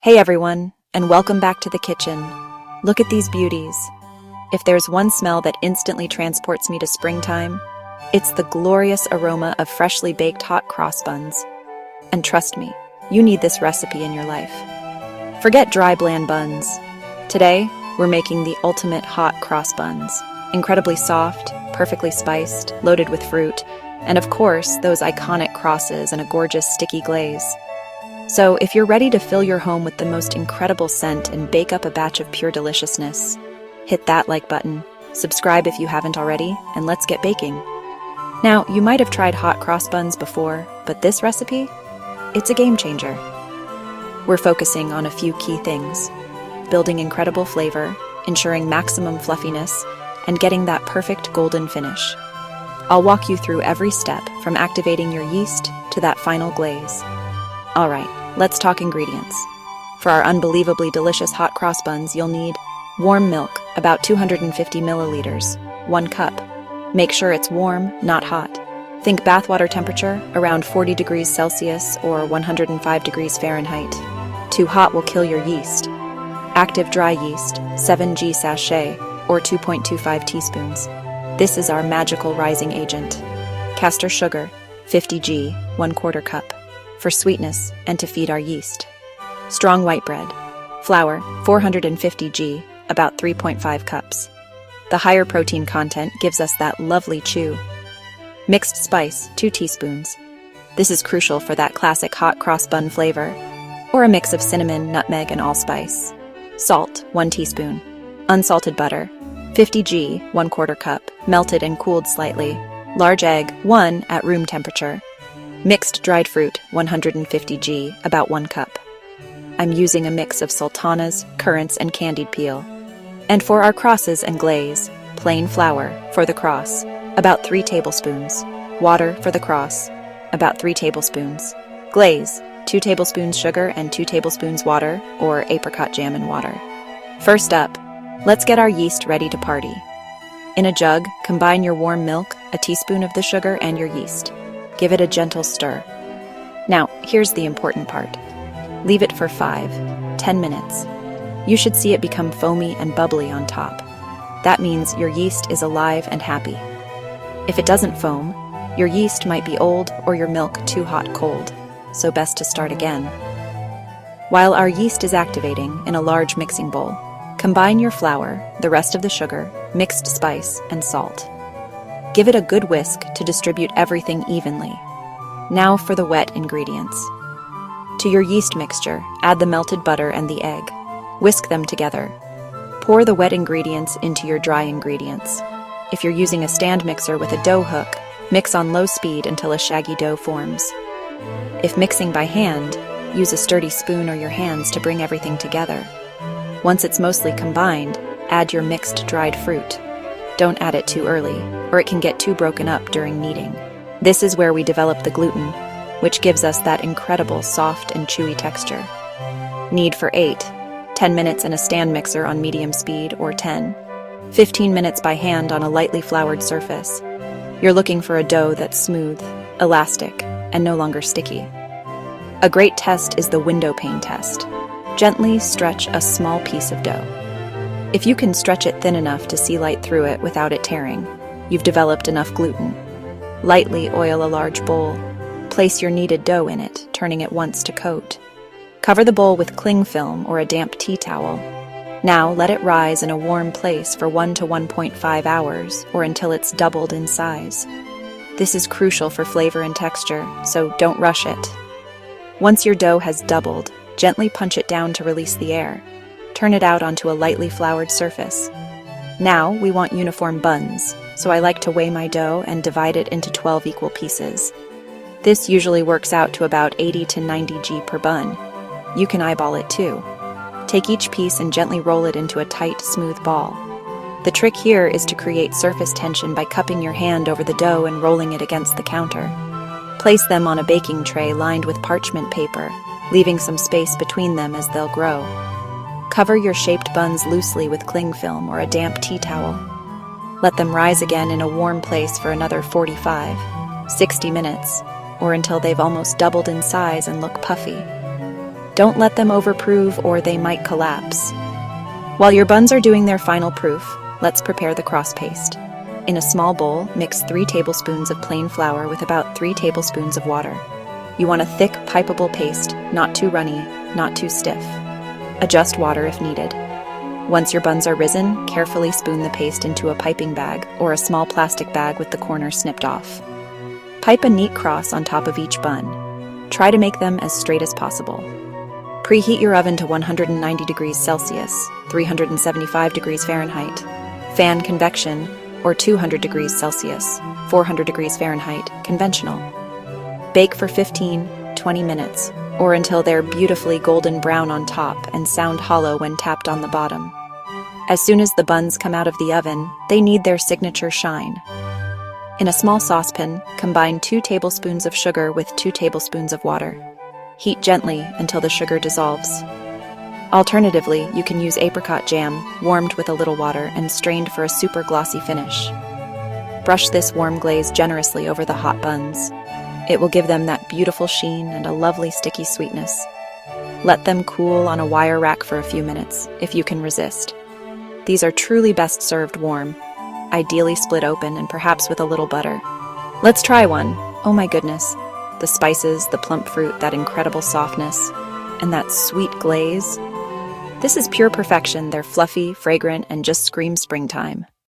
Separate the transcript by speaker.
Speaker 1: Hey everyone, and welcome back to the kitchen. Look at these beauties. If there's one smell that instantly transports me to springtime, it's the glorious aroma of freshly baked hot cross buns. And trust me, you need this recipe in your life. Forget dry, bland buns. Today, we're making the ultimate hot cross buns. Incredibly soft, perfectly spiced, loaded with fruit, and of course, those iconic crosses and a gorgeous sticky glaze. So, if you're ready to fill your home with the most incredible scent and bake up a batch of pure deliciousness, hit that like button, subscribe if you haven't already, and let's get baking. Now, you might have tried hot cross buns before, but this recipe? It's a game changer. We're focusing on a few key things: building incredible flavor, ensuring maximum fluffiness, and getting that perfect golden finish. I'll walk you through every step, from activating your yeast to that final glaze. All right, let's talk ingredients. For our unbelievably delicious hot cross buns, you'll need warm milk, about 250 milliliters, 1 cup. Make sure it's warm, not hot. Think bathwater temperature, around 40 degrees Celsius or 105 degrees Fahrenheit. Too hot will kill your yeast. Active dry yeast, 7G sachet, or 2.25 teaspoons. This is our magical rising agent. Castor sugar, 50G, 1/4 cup. For sweetness and to feed our yeast. Strong white bread. Flour, 450 g, about 3.5 cups. The higher protein content gives us that lovely chew. Mixed spice, 2 teaspoons. This is crucial for that classic hot cross bun flavor, or a mix of cinnamon, nutmeg, and allspice. Salt, 1 teaspoon. Unsalted butter, 50 g, 1/4 cup, melted and cooled slightly. Large egg, 1 at room temperature. Mixed dried fruit, 150 g, about 1 cup. I'm using a mix of sultanas, currants, and candied peel. And for our crosses and glaze, plain flour for the cross, about 3 tablespoons. Water for the cross, about 3 tablespoons. Glaze, 2 tablespoons sugar and 2 tablespoons water, or apricot jam and water. First up, let's get our yeast ready to party. In a jug, combine your warm milk, a teaspoon of the sugar, and your yeast. Give it a gentle stir. Now, here's the important part. Leave it for 5-10 minutes. You should see it become foamy and bubbly on top. That means your yeast is alive and happy. If it doesn't foam, your yeast might be old or your milk too hot cold, so best to start again. While our yeast is activating in a large mixing bowl, combine your flour, the rest of the sugar, mixed spice, and salt. Give it a good whisk to distribute everything evenly. Now for the wet ingredients. To your yeast mixture, add the melted butter and the egg. Whisk them together. Pour the wet ingredients into your dry ingredients. If you're using a stand mixer with a dough hook, mix on low speed until a shaggy dough forms. If mixing by hand, use a sturdy spoon or your hands to bring everything together. Once it's mostly combined, add your mixed dried fruit. Don't add it too early, or it can get too broken up during kneading. This is where we develop the gluten, which gives us that incredible soft and chewy texture. Knead for 8-10 minutes in a stand mixer on medium speed, or 10-15 minutes by hand on a lightly floured surface. You're looking for a dough that's smooth, elastic, and no longer sticky. A great test is the window pane test. Gently stretch a small piece of dough. If you can stretch it thin enough to see light through it without it tearing, you've developed enough gluten. Lightly oil a large bowl. Place your kneaded dough in it, turning it once to coat. Cover the bowl with cling film or a damp tea towel. Now let it rise in a warm place for 1 to 1.5 hours, or until it's doubled in size. This is crucial for flavor and texture, so don't rush it. Once your dough has doubled, gently punch it down to release the air. Turn it out onto a lightly floured surface. Now we want uniform buns, so I like to weigh my dough and divide it into 12 equal pieces. This usually works out to about 80 to 90 g per bun. You can eyeball it too. Take each piece and gently roll it into a tight, smooth ball. The trick here is to create surface tension by cupping your hand over the dough and rolling it against the counter. Place them on a baking tray lined with parchment paper, leaving some space between them as they'll grow. Cover your shaped buns loosely with cling film or a damp tea towel. Let them rise again in a warm place for another 45-60 minutes, or until they've almost doubled in size and look puffy. Don't let them overproof or they might collapse. While your buns are doing their final proof, let's prepare the cross paste. In a small bowl, mix 3 tablespoons of plain flour with about 3 tablespoons of water. You want a thick, pipeable paste, not too runny, not too stiff. Adjust water if needed. Once your buns are risen, carefully spoon the paste into a piping bag or a small plastic bag with the corners snipped off. Pipe a neat cross on top of each bun. Try to make them as straight as possible. Preheat your oven to 190 degrees Celsius, 375 degrees Fahrenheit. Fan convection, or 200 degrees Celsius, 400 degrees Fahrenheit, conventional. Bake for 15-20 minutes, or until they're beautifully golden brown on top and sound hollow when tapped on the bottom. As soon as the buns come out of the oven, they need their signature shine. In a small saucepan, combine 2 tablespoons of sugar with 2 tablespoons of water. Heat gently until the sugar dissolves. Alternatively, you can use apricot jam, warmed with a little water and strained for a super glossy finish. Brush this warm glaze generously over the hot buns. It will give them that beautiful sheen and a lovely sticky sweetness. Let them cool on a wire rack for a few minutes, if you can resist. These are truly best served warm, ideally split open and perhaps with a little butter. Let's try one. Oh my goodness. The spices, the plump fruit, that incredible softness, and that sweet glaze. This is pure perfection. They're fluffy, fragrant, and just scream springtime.